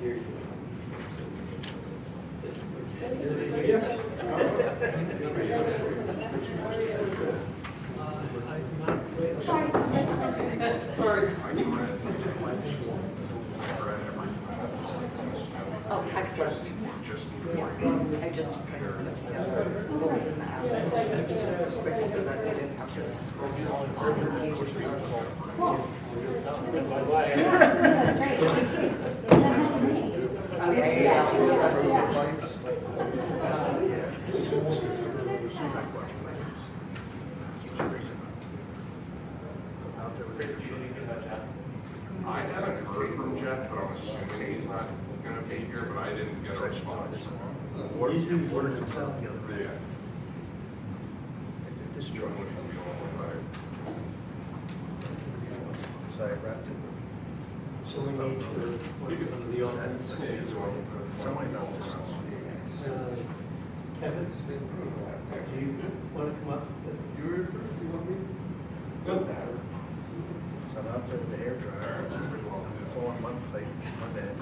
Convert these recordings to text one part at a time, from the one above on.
Here you Oh, excellent. Yeah, I just so that they didn't have to scroll through all the pages. Okay, I haven't heard from Jeff, but I'm assuming he's not going to be here, but I didn't get a response. What is your word himself? Yeah. It's a destroy. So I wrapped it. So we need to, the alternates. Someone knows. Kevin, do you want to come up? You were first, you want me? Go. So I'm out there with the hair dryer. It's on one plate, one end.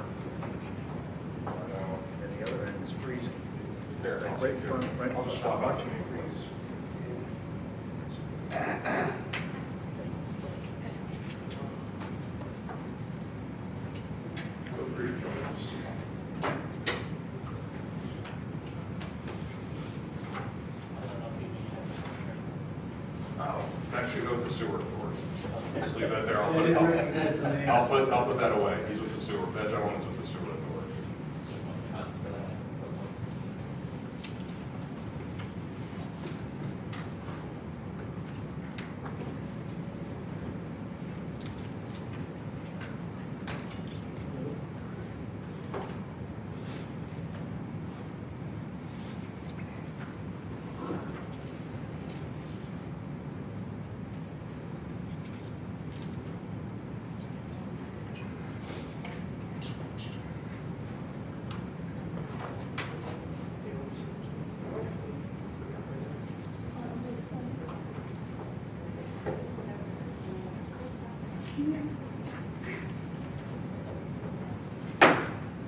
And the other end is freezing. Right in front, right on the spot, watching it freeze. Feel free to join us. Oh, actually go with the sewer authority. Just leave that there. I'll put that away. He's with the sewer. That gentleman's with the sewer authority.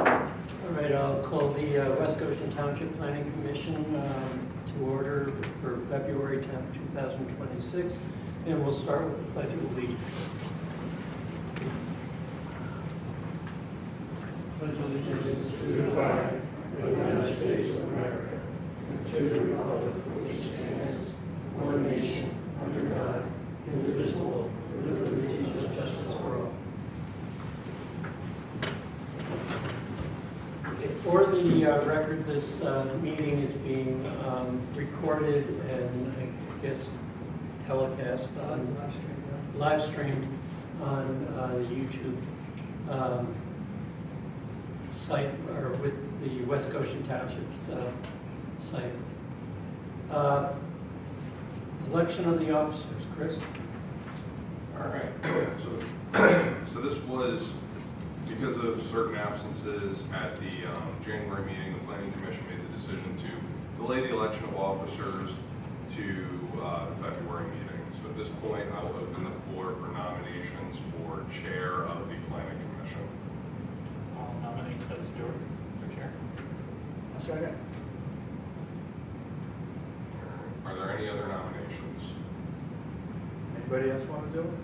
All right, I'll call the West Goshen Township Planning Commission to order for February 10th, 2026, and we'll start with the Pledge of Allegiance. Pledge allegiance to the flag of the United States of America and to the republic for which it stands, one nation, under God, indivisible, with liberty and justice for all. For the record, this meeting is being recorded and I guess telecast on live streamed on the YouTube site, or with the West Goshen Township's site. Election of the officers, Chris. All right. So this was because of certain absences at the January meeting. The Planning Commission made the decision to delay the election of officers to the February meeting. So at this point, I will open the floor for nominations for chair of the Planning Commission. I'll nominate Doug Stewart for chair. A second. Are there any other nominations? Anybody else want to do it?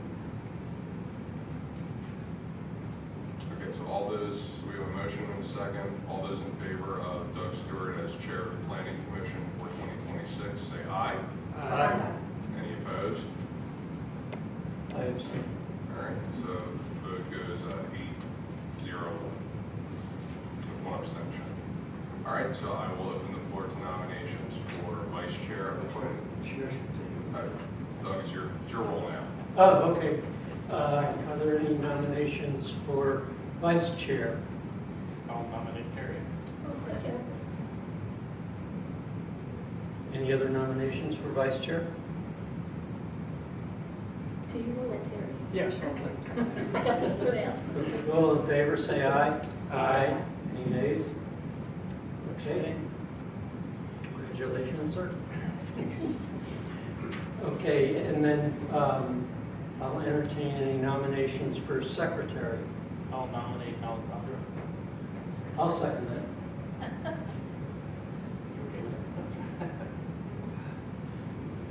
Okay, so all those, so we have a motion and a second. All those in favor of Doug Stewart as chair of the Planning Commission for 2026, say aye. Aye. Any opposed? I abstain. All right, so vote goes 8-0 with one abstention. All right, so I will open the floor to nominations for vice chair of the planning. Doug, it's your role now. Oh, okay. Are there any nominations for vice chair? I'll nominate Terry. Any other nominations for vice chair? Do you know that, Terry? Yes. Okay. That's what you would ask. All in favor, say aye. Aye. Any nays? Okay. Congratulations, sir. Okay, and then I'll entertain any nominations for secretary. I'll nominate Alessandra. I'll second that.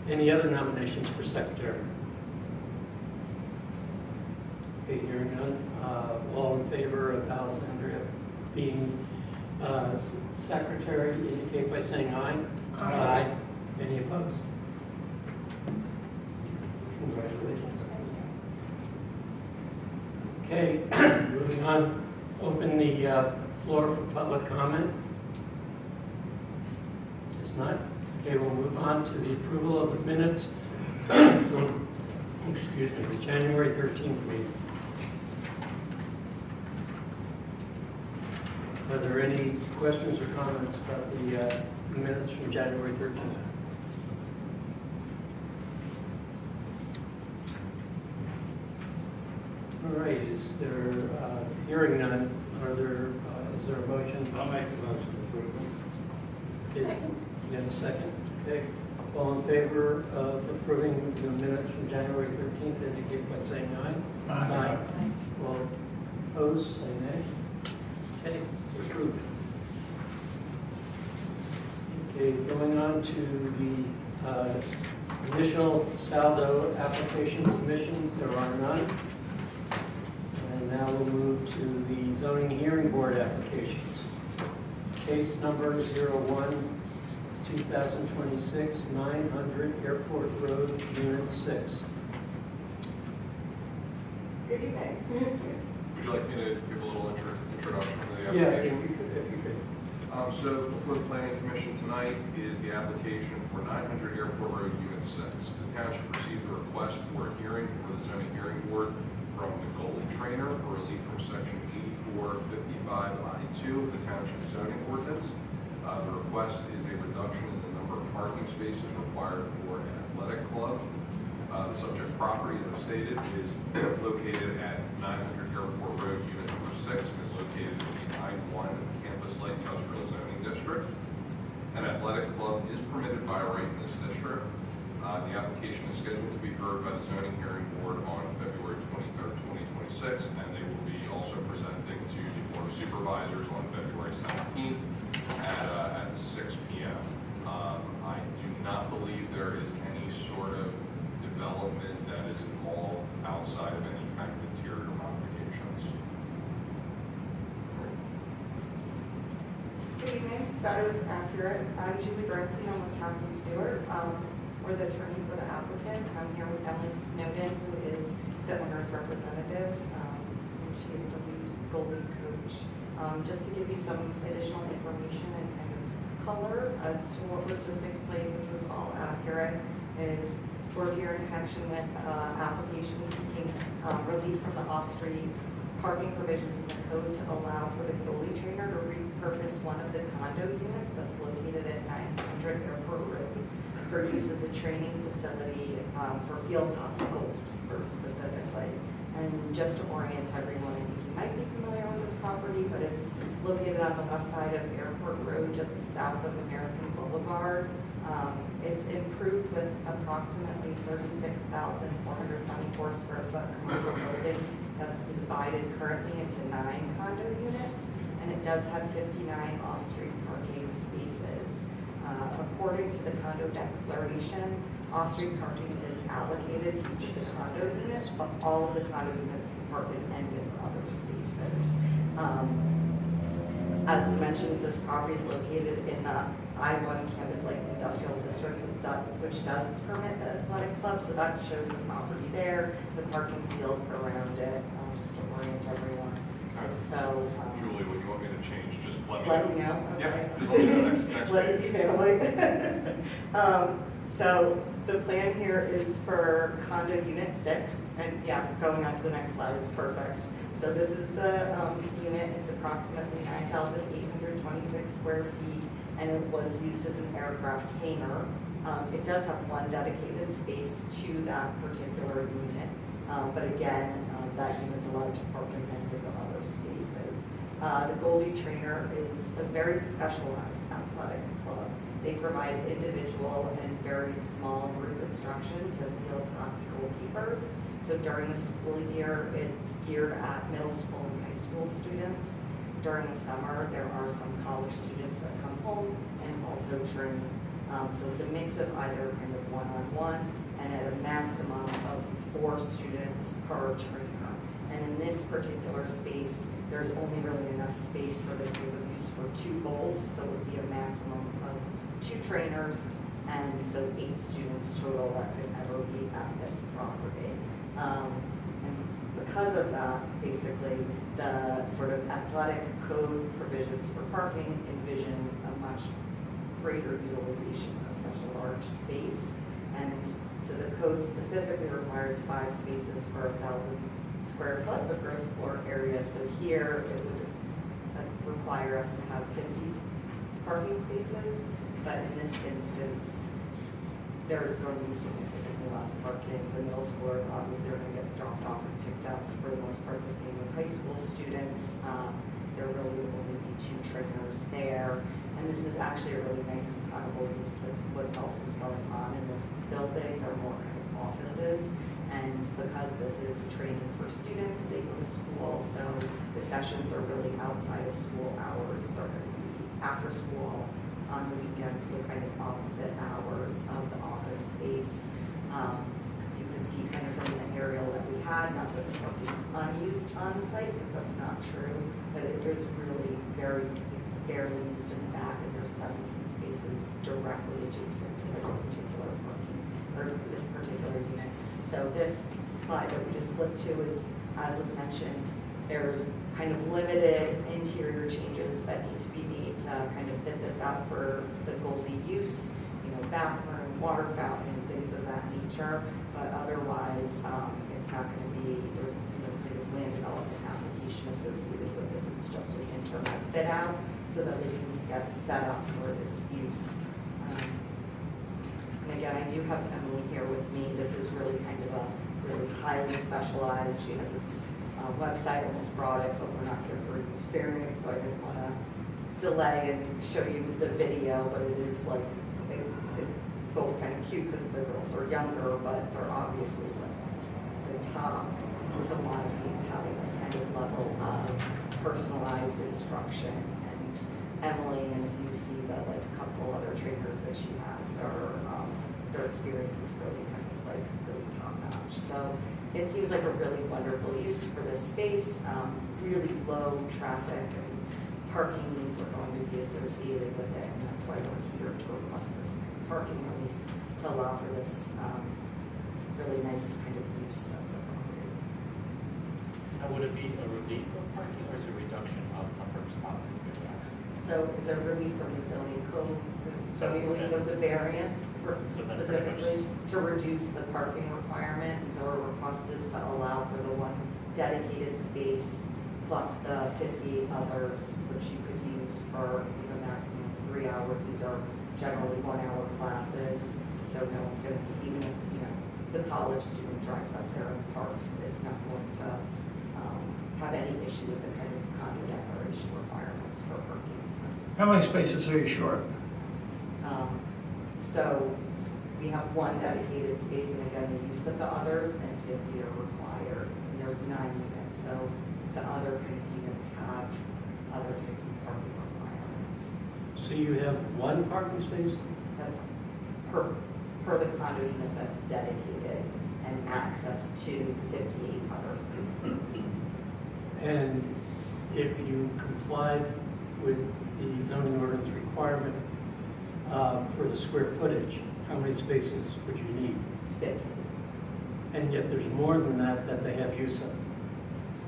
Any other nominations for secretary? Okay, hearing none. All in favor of Alessandria being secretary indicate by saying aye. Aye. Any opposed? Congratulations. Okay, moving on. Open the floor for public comment. It's not. Okay, we'll move on to the approval of the minutes from, excuse me, the January 13th meeting. Are there any questions or comments about the minutes from January 13th? All right, is there, hearing none, is there a motion? I'll make the motion to approve them. Second. You have a second? Okay. All in favor of approving the minutes from January 13th, indicate by saying aye. Aye. All opposed, say nay. Okay, approved. Okay, going on to the initial saldo application submissions, there are none. And now we'll move to the zoning hearing board applications. Case number 01-2026, 900 Airport Road, Unit 6. Good evening. Would you like me to give a little introduction to the Yeah, application? if you could. So before the planning commission tonight is the application for 900 Airport Road, Unit 6. The township received a request for a hearing for the zoning hearing board from the goalie trainer for relief from section 8455I2 of the township zoning ordinance. The request is a reduction in the number of parking spaces required for an athletic club. The subject property, as I stated, is located at 900 Airport Road, Unit number 6, and is located in the I-1 Campus Light Industrial Zoning District. An athletic club is permitted by right in this district. The application is scheduled to be heard by the zoning hearing board on February 23rd, 2026, and they will be also presenting to the board of supervisors on February 17th at 6 p.m. I do not believe there is any sort of development that is involved outside of any kind of interior modifications. Good evening. That is accurate. I'm Julie Bernstein. I'm with Captain Stewart. We're the attorney for the applicant. I'm here with Emily Snowden, who is the owner's representative. And she is the lead goalie coach. Just to give you some additional information and kind of color as to what was just explained, which was all accurate, is we're here in connection with applications seeking relief from the off-street parking provisions in the code to allow for the goalie trainer to repurpose one of the condo units that's located at 900 Airport Road for use as a training facility for field hockey goalkeepers specifically. And just to orient everyone, I think you might be familiar with this property, but it's located on the west side of Airport Road, just south of American Boulevard. It's improved with approximately 36,474 square foot commercial building that's divided currently into 9 condo units, and it does have 59 off-street parking spaces. According to the condo declaration, off-street parking is allocated to each of the condo units, but all of the condo units can park in any of the other spaces. As mentioned, this property is located in the I-1 Campus Light Industrial District, which does permit the athletic club, so that shows the property there, the parking fields around it, just to orient everyone. And so, Julie, would you want me to change? Just let me know. Okay. Yeah, just let me know next Let page. you know. So the plan here is for condo unit 6, and yeah, going on to the next slide is perfect. So this is the unit. It's approximately 9,826 square feet, and it was used as an aircraft hangar. It does have one dedicated space to that particular unit, but again, that unit's allowed to park in any of the other spaces. The goalie trainer is a very specialized athletic club. They provide individual and very small group instruction to field hockey goalkeepers. So during the school year, it's geared at middle school and high school students. During the summer, there are some college students that come home and also train. So it's a mix of either kind of one-on-one and at a maximum of 4 students per trainer. And in this particular space, there's only really enough space for this type of use for 2 bowls, so it would be a maximum of 2 trainers, and so 8 students total that could ever be at this property. And because of that, basically, the sort of athletic code provisions for parking envision a much greater utilization of such a large space. And so the code specifically requires 5 spaces for 1,000 square foot of gross floor area. So here it would require us to have 50 parking spaces, but in this instance, there's going to be significantly less parking. The middle schoolers obviously are going to get dropped off and picked up for the most part. The same with high school students. There really will only be 2 trainers there. And this is actually a really nice compatible use with what else is going on in this building. There are more kind of offices. And because this is training for students, they go to school. So the sessions are really outside of school hours. They're going to be after school on the weekends, so kind of opposite hours of the office space. You can see kind of from the aerial that we had, not that the parking is unused on site, because that's not true, but it is really it's barely used in the back, and there's 17 spaces directly adjacent to this particular parking, or this particular unit. So this slide that we just flipped to is, as was mentioned, there's kind of limited interior changes that need to be made to kind of fit this out for the Goldie use, bathroom, water fountain, things of that nature. But otherwise, it's not going to be, there's kind of land development application associated with this. It's just an internal fit out so that we can get set up for this use. And again, I do have Emily here with me. This is really kind of a really highly specialized. She has this website, almost brought it, but we're not here for experience, so I didn't want to delay and show you the video, but it is like, it's both kind of cute because the girls are younger, but they're obviously like the top to want to be having this kind of level of personalized instruction. And Emily, and if you see the like a couple other trainers that she has, their experience is really kind of like really top notch. So it seems like a really wonderful use for this space. Really low traffic and parking needs are going to be associated with it, and that's why we're here to request this parking relief to allow for this really nice kind of use of the property. Now, would it be a relief of parking or is it a reduction of number of spots? So it's a relief from the zoning code. So it's a variance specifically to reduce the parking requirement. And so our request is to allow for the 1 dedicated space plus the 50 others, which you could use for the maximum of 3 hours. These are generally 1-hour classes, so no one's going to be, even if the college student drives up there and parks, it's not going to have any issue with the kind of condo declaration requirements for parking. How many spaces are you short? So we have 1 dedicated space, and again, the use of the others, and 50 are required. And there's 9 units, so the other kind of units have other types of parking requirements. So you have 1 parking space? That's per the condo unit that's dedicated, and access to 58 other spaces. And if you complied with the zoning ordinance requirement for the square footage, how many spaces would you need? 50. And yet there's more than that that they have use of.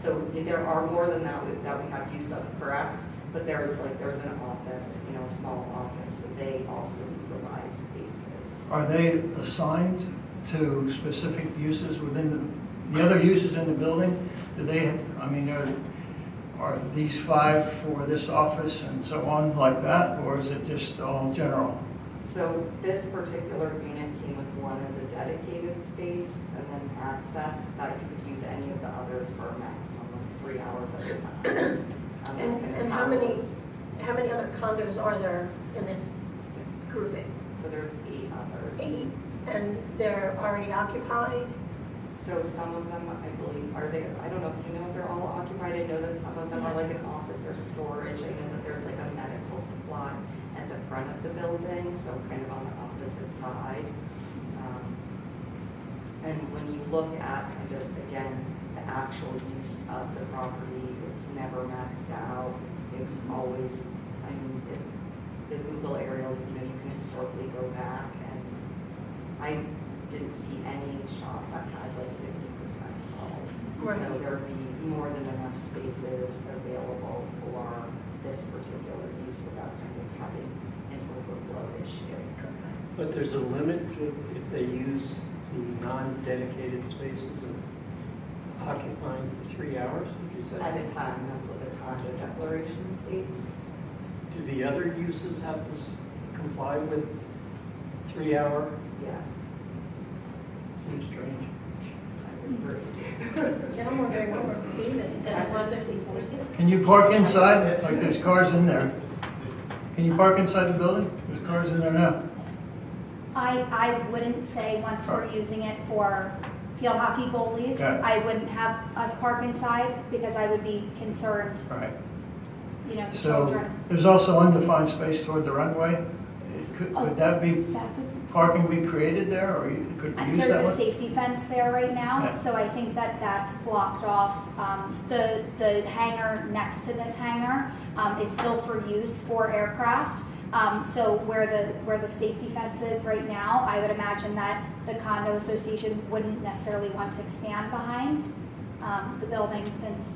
So there are more than that that we have use of, correct? But there's an office, a small office, so they also utilize spaces. Are they assigned to specific uses within the other uses in the building? Do they, are these 5 for this office and so on like that, or is it just all general? So this particular unit came with 1 as a dedicated space, and then access that you could use any of the others for a maximum of 3 hours at a time. And how many other condos are there in this grouping? So there's 8 others. 8, and they're already occupied? So some of them, I believe, are they, I don't know if you know if they're all occupied. I know that some of them are like an office or storage. I know that there's like a medical supply at the front of the building, so kind of on the opposite side. And when you look at kind of, again, the actual use of the property, it's never maxed out. It's always, I mean, the Google aerials, you know, you can historically go back, and I didn't see any shop that had like 50% full. Right. So there'd be more than enough spaces available for this particular use without kind of having an overflow issue. But there's a limit to if they use the non-dedicated spaces of occupying for 3 hours, would you say? At a time, that's what the condo declaration states. Do the other uses have to comply with 3 hour? Yes. Seems strange. I would agree. Yeah, I'm wondering what we're paying instead of 150 spaces. Can you park inside? Like there's cars in there. Can you park inside the building? There's cars in there now. I wouldn't say once we're using it for field hockey goalies, Okay. I wouldn't have us park inside because I would be concerned, All right. you know, the So children. there's also undefined space toward the runway. Could that be, That's parking be created there, or could we use that There's a one? safety fence there right now, Yeah. so I think that that's blocked off. The hangar next to this hangar is still for use for aircraft. So where the safety fence is right now, I would imagine that the condo association wouldn't necessarily want to expand behind the building since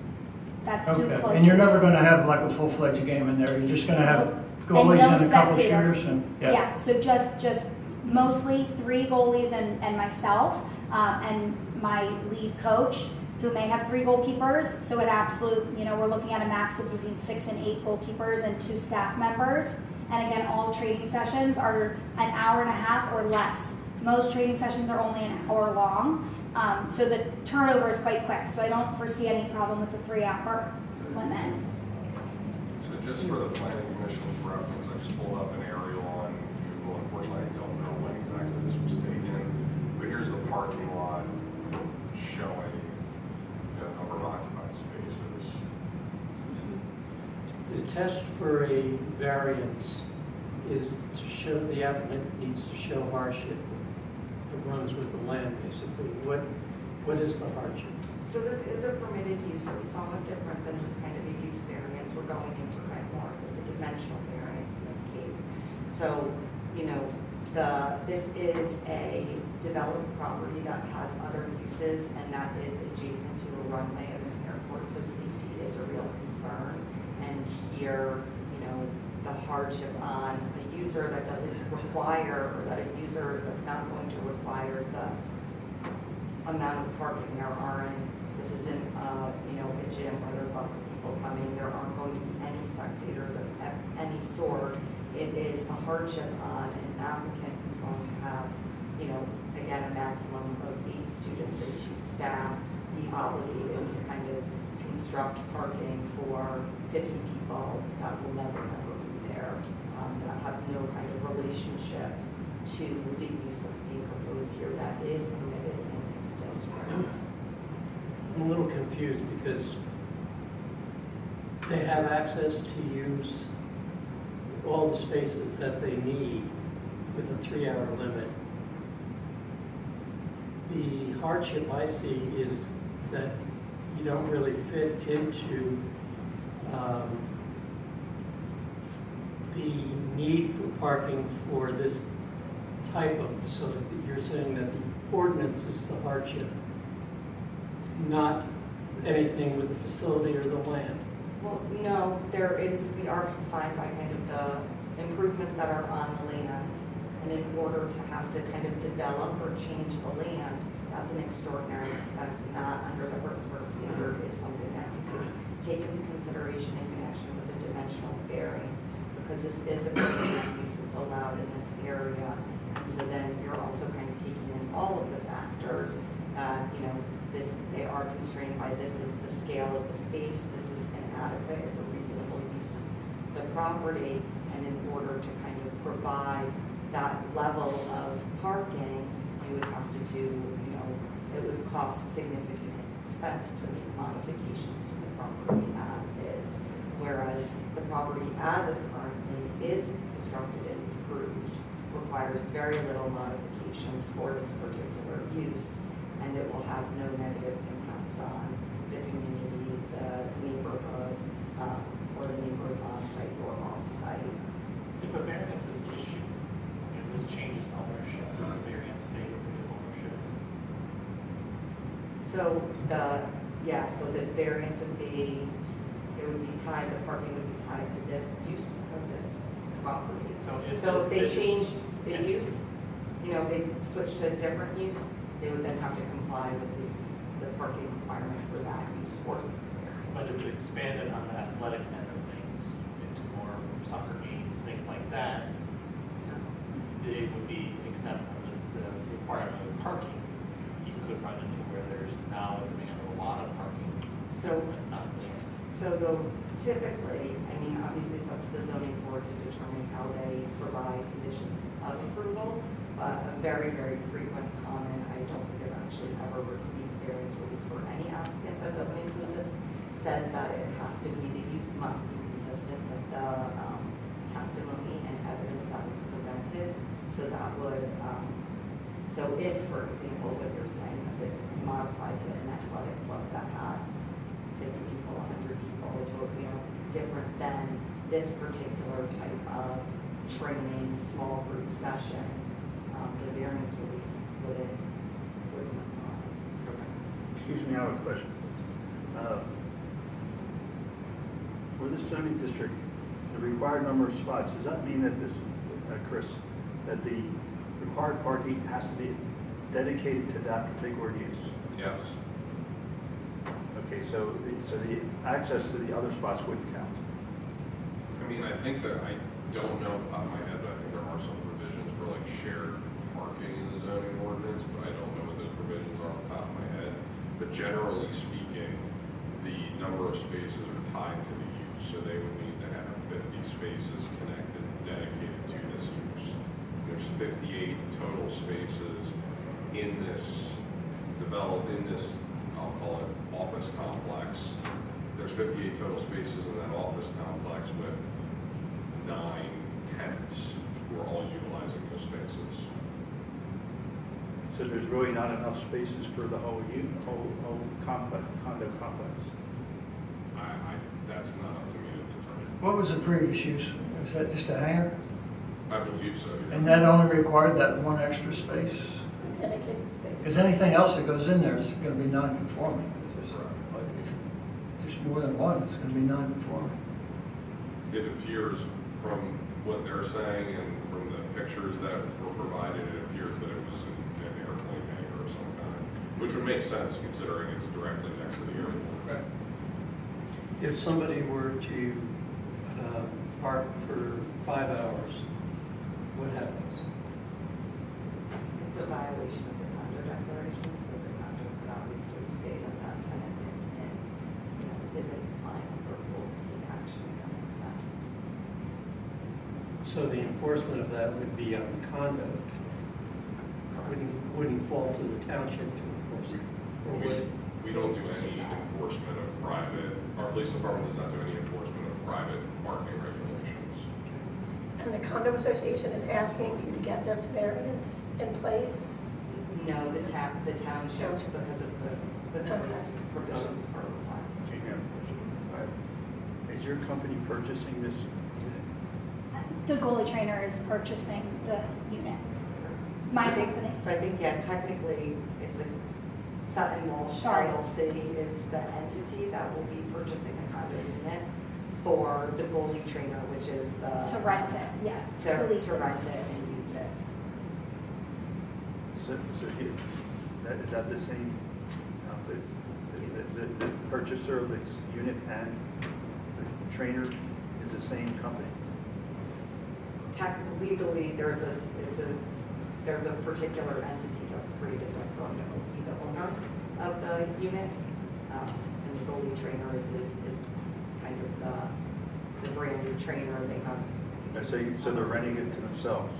that's too Okay, close. and you're to- never going to have like a full-fledged game in there. You're just going to have And goalies no and a couple spectators. shooters and, Yeah, so just mostly 3 goalies and myself, and my lead coach, who may have 3 goalkeepers. So at absolute, you know, we're looking at a max of between 6 and 8 goalkeepers and 2 staff members. And again, all training sessions are an hour and a half or less. Most training sessions are only an hour long. So the turnover is quite quick. So I don't foresee any problem with the 3-hour limit. So just for the planning commission's reference, I just pulled up an aerial on Google. Unfortunately, I don't know when exactly this was taken, but here's the parking lot showing the number of occupied spaces. The test for a variance is to show, the applicant needs to show hardship that runs with the land, basically. What is the hardship? So this is a permitted use, so it's somewhat different than just kind of a use variance. We're going in for kind of more, it's a dimensional variance in this case. So, you know, this is a developed property that has other uses, and that is adjacent to a runway of an airport, so safety is a real concern. And here, you know, the hardship on a user that doesn't require, or that a user that's not going to require the amount of parking there aren't. This isn't, you know, a gym where there's lots of people coming. There aren't going to be any spectators of any sort. It is a hardship on an applicant who's going to have, you know, again, a maximum of 8 students and 2 staff, be obligated to kind of construct parking for 50 people that will never be there, that have no kind of relationship to the use that's being proposed here that is permitted in this district. I'm a little confused because they have access to use all the spaces that they need with a 3-hour limit. The hardship I see is that you don't really fit into the need for parking for this type of facility. You're saying that the ordinance is the hardship, not anything with the facility or the land. Well, no, we are confined by kind of the improvements that are on the land. And in order to have to kind of develop or change the land, that's an extraordinary expense, not under the Hertzberg standard, is something that you could take into consideration in connection with the dimensional variance, because this is a permitted use that's allowed in this area. And so then you're also kind of taking in all of the factors. You know, they are constrained by this is the scale of the space, this is inadequate, it's a reasonable use of the property, and in order to kind of provide that level of parking, you would have to do, you know, it would cost cost significant expense to make modifications to the property as is. Whereas the property as it currently is constructed and improved requires very little modifications for this particular use, and it will have no negative impacts on the community, the neighborhood, or the neighbors on site or off site. If a variance is issued, and this changes ownership, does the variance stay with ownership? So so the variance would be, it would be tied, the parking would be tied to this use of this property. So if So if they this- changed the Yeah. use, if they switched to a different use, they would then have to comply with the parking requirement for that use or But if it expanded on the athletic end of things into more soccer games, things like that, they would be exempt from the requirement of parking. You could run into where there's now a demand of a lot of parking. So- when it's not there. So though typically, I mean, obviously it's up to the zoning board to determine how they provide conditions of approval, but a very, very frequent comment, I don't think I've actually ever received variance relief for any applicant that doesn't include this, says that it has to be, the use must be consistent with the testimony and evidence that was presented. So that would, so if, for example, what you're saying, that this modified to an athletic club that had 50 people, 100 people, totally different than this particular type of training, small group session, the variance relief wouldn't apply. Excuse me, I have a question. For this zoning district, the required number of spots, does that mean that this, Chris, that the required parking has to be dedicated to that particular use? Yes. Okay, so the access to the other spots wouldn't count? I mean, I think that, I don't know off the top of my head, but I think there are some provisions for like shared parking in the zoning ordinance, but I don't know what those provisions are off the top of my head. But generally speaking, the number of spaces are tied to the use, so they would need to have 50 spaces connected, dedicated to this use. There's 58 total spaces in this I'll call it office complex. There's 58 total spaces in that office complex with 9 tenants who are all utilizing those spaces. So there's really not enough spaces for the whole complex, condo complex? That's not up to me to determine. What was the previous use? Was that just a hangar? I believe so, yeah. And that only required that one extra space? Dedicated space. Because anything else that goes in there is going to be non-conforming. Correct. If there's more than one, it's going to be non-conforming. It appears from what they're saying and from the pictures that were provided, it appears that it was an airplane hangar of some kind, which would make sense considering it's directly next to the airport. If somebody were to park for 5 hours, what happens? It's a violation of the condo declaration, so the condo could obviously say that that tenant is isn't complying with the rules and take action against them. So the enforcement of that would be on the condo. Wouldn't fall to the township to enforce it. Or would it? We don't do any enforcement of private, our police department does not do any enforcement of private parking regulations. And the condo association is asking you to get this variance in place? No, the township, because of the provision for requirement. Do you have- Is your company purchasing this? The goalie trainer is purchasing the unit. My company. So I think, yeah, technically, it's a Sutton Walsh Sorry. LLC is the entity that will be purchasing a condo unit for the goalie trainer, which is the. To rent it, yes. lease To it. rent it and use it. So is that the same outfit? The purchaser of this unit and the trainer is the same company? Legally, there's a particular entity that's created that's going to be the owner of the unit. And the goalie trainer is kind of the brand new trainer. They have. So they're renting it to themselves?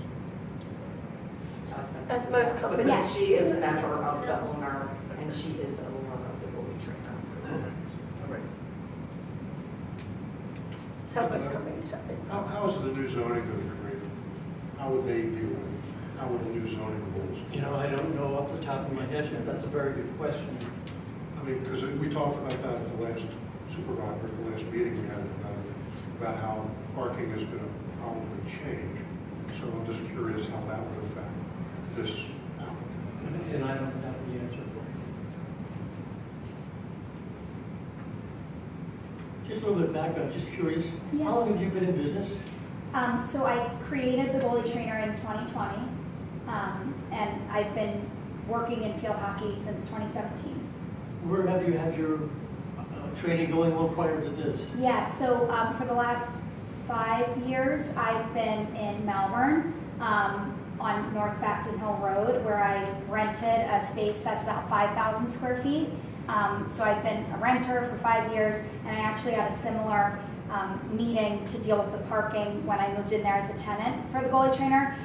As most companies. Because she is a member of the owner and and she is the owner of the goalie trainer. All right. Somebody's coming to set things up. How is the new zoning going to be created? How would they deal with it? How would the new zoning rules? You know, I don't know off the top of my head, yet. That's a very good question. I mean, because we talked about that at the last supervisor, at the last meeting we had about how parking is going to probably change. So I'm just curious how that would affect this applicant. And I don't have the answer for you. Just a little bit of background, just curious. Yeah. How long have you been in business? So I created the goalie trainer in 2020, and I've been working in field hockey since 2017. Where have you had your training going on prior to this? Yeah, so for the last 5 years, I've been in Melbourne on North Facton Hill Road, where I rented a space that's about 5,000 square feet. So I've been a renter for 5 years, and I actually had a similar meeting to deal with the parking when I moved in there as a tenant for the goalie trainer.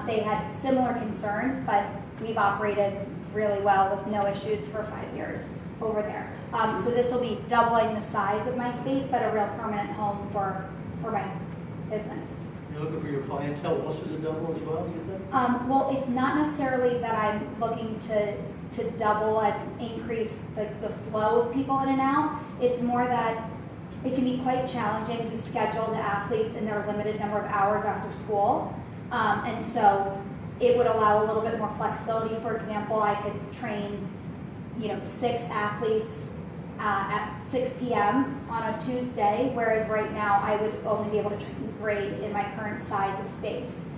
They had similar concerns, but we've operated really well with no issues for 5 years over there. So this will be doubling the size of my space, but a real permanent home for my business. You're looking for your clientele also to double as well, do you think? Well, it's not necessarily that I'm looking to double as increase the flow of people in and out. It's more that it can be quite challenging to schedule the athletes in their limited number of hours after school. And so it would allow a little bit more flexibility. For example, I could train 6 athletes at 6 p.m. on a Tuesday, whereas right now I would only be able to train grade in my current size of space.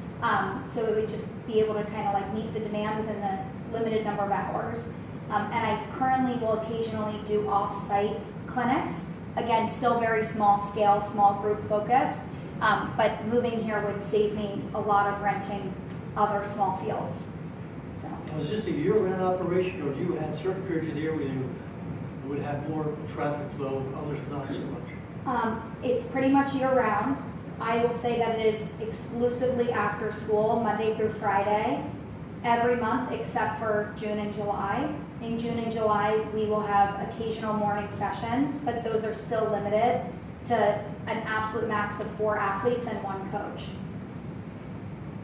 So it would just be able to kind of like meet the demand within the limited number of hours. And I currently will occasionally do off-site clinics. Again, still very small scale, small group focused, but moving here would save me a lot of renting other small fields. So. Now, is this a year-round operation, or do you have certain periods of the year where you would have more traffic flow and others not so much? It's pretty much year-round. I will say that it is exclusively after school, Monday through Friday, every month except for June and July. In June and July, we will have occasional morning sessions, but those are still limited to an absolute max of 4 athletes and 1 coach,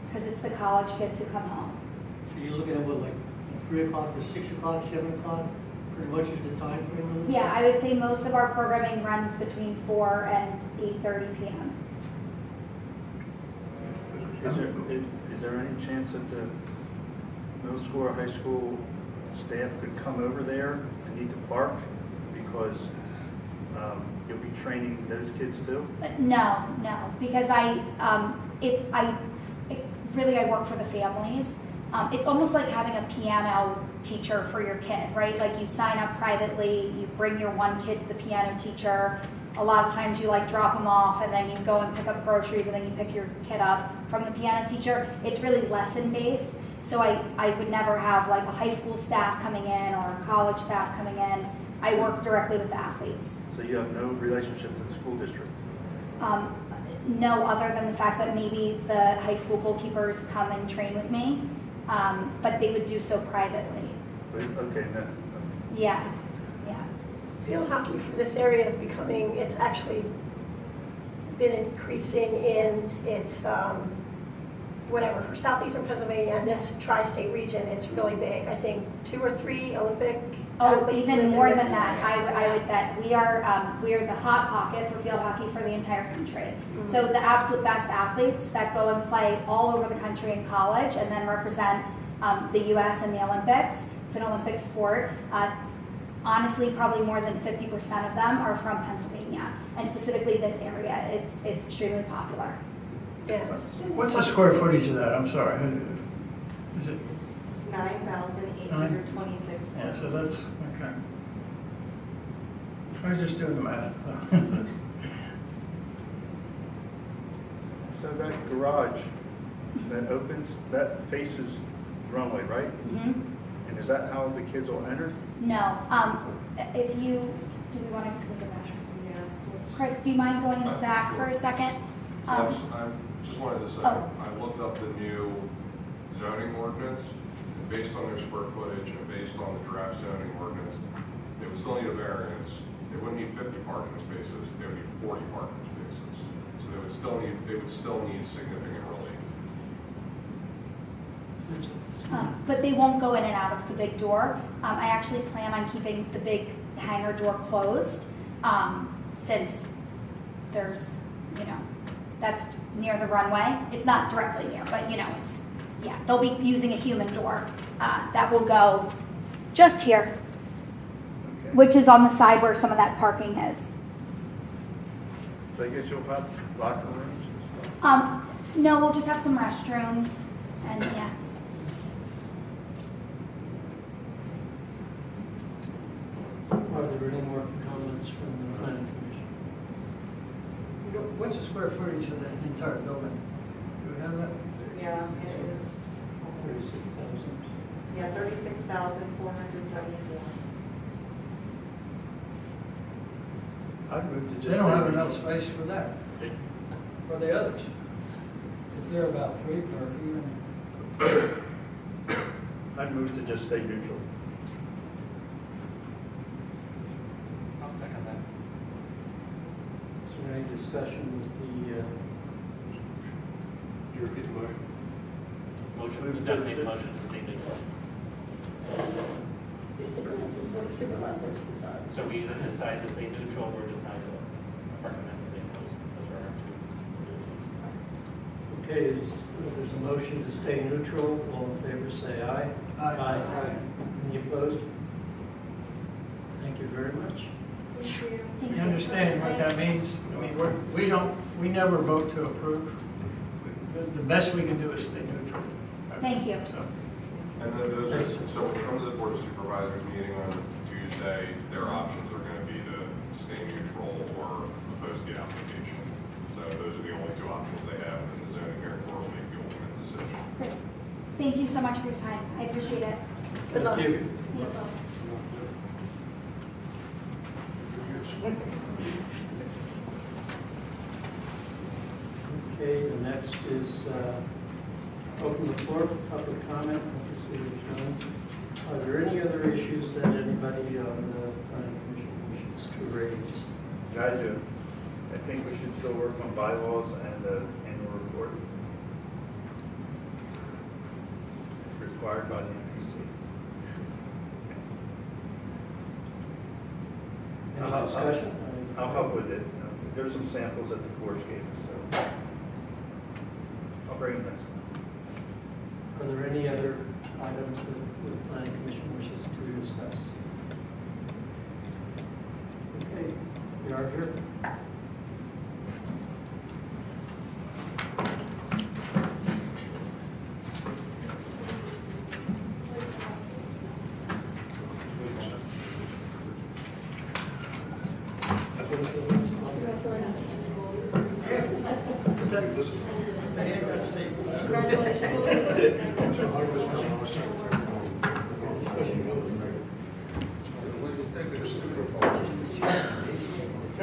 because it's the college kids who come home. So you're looking at what, like 3 o'clock or 6 o'clock, 7 o'clock? Pretty much is the time frame? Yeah, I would say most of our programming runs between 4 and 8:30 p.m. Is there any chance that the middle school or high school staff could come over there and need to park because you'll be training those kids too? No, because I work for the families. It's almost like having a piano teacher for your kid, right? Like you sign up privately, you bring your 1 kid to the piano teacher. A lot of times you drop them off and then you go and pick up groceries and then you pick your kid up from the piano teacher. It's really lesson based. So I would never have a high school staff coming in or a college staff coming in. I work directly with the athletes. So you have no relationship to the school district? No, other than the fact that maybe the high school goalkeepers come and train with me, but they would do so privately. Okay, no. Yeah. Field hockey for this area is it's actually been increasing in its, for southeastern Pennsylvania and this tri-state region, it's really big. I think 2 or 3 Olympic athletes Even live more in this than that. area. I would bet we are the hot pocket for field hockey for the entire country. Mm-hmm. So the absolute best athletes that go and play all over the country in college and then represent the U.S. in the Olympics. It's an Olympic sport. Honestly, probably more than 50% of them are from Pennsylvania, and specifically this area. It's extremely popular. Yeah. What's the square footage of that? I'm sorry. Is it? It's 9,826. Yeah, so that's, okay. I was just doing the math. So that garage that opens, that faces the runway, right? Mm-hmm. And is that how the kids will enter? No. Do we want to look at that? Yeah. Chris, do you mind going back for a second? I just wanted to say, Oh. I looked up the new zoning ordinance, and based on their square footage and based on the draft zoning ordinance still need a variance. They wouldn't need 50 parking spaces, they would need 40 parking spaces. So they would still need significant relief. But they won't go in and out of the big door. I actually plan on keeping the big hangar door closed, since there's, that's near the runway. It's not directly near, but it's, yeah, they'll be using a human door that will go just here, Okay. which is on the side where some of that parking is. So I guess you'll have locker rooms and stuff? No, we'll just have some restrooms and yeah. Are there any more comments from the planning commission? What's the square footage of the entire building? Do we have that? Yeah, it is, 36,000. yeah, 36,474. I'd move to just. They don't have enough space for that, for the others. If they're about 3 per even. I'd move to just stay neutral. I'll second that. Is there any discussion with the, You repeat the motion? Motion, you gotta make a motion to stay neutral. Basically, the board of supervisors decide. So we either decide to stay neutral or decide to recommend that they close. Those are our two. okay, there's a motion to stay neutral. All in favor, say aye. Aye. Any opposed? Thank you very much. Thank you. Thank You understand what that means? I mean, we never vote to approve. The best we can do is stay neutral. Thank you. So, And then so when you come to the Board of Supervisors meeting on Tuesday, their options are going to be to stay neutral or oppose the application. So those are the only 2 options they have, and the zoning hearing board will make the ultimate decision. Great. Thank you so much for your time. I appreciate it. Good luck. Thank you. Okay, the next is open the floor for public comment. Obviously, there's none. Are there any other issues that anybody on the planning commission wishes to raise? Yeah, I do. I think we should still work on bylaws and the annual report. Required by the NPC. Any discussion? I'll help with it. There's some samples that the course gave us, so I'll bring it next time. Are there any other items that the planning commission wishes to discuss? Okay, we are here.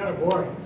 kind of boring.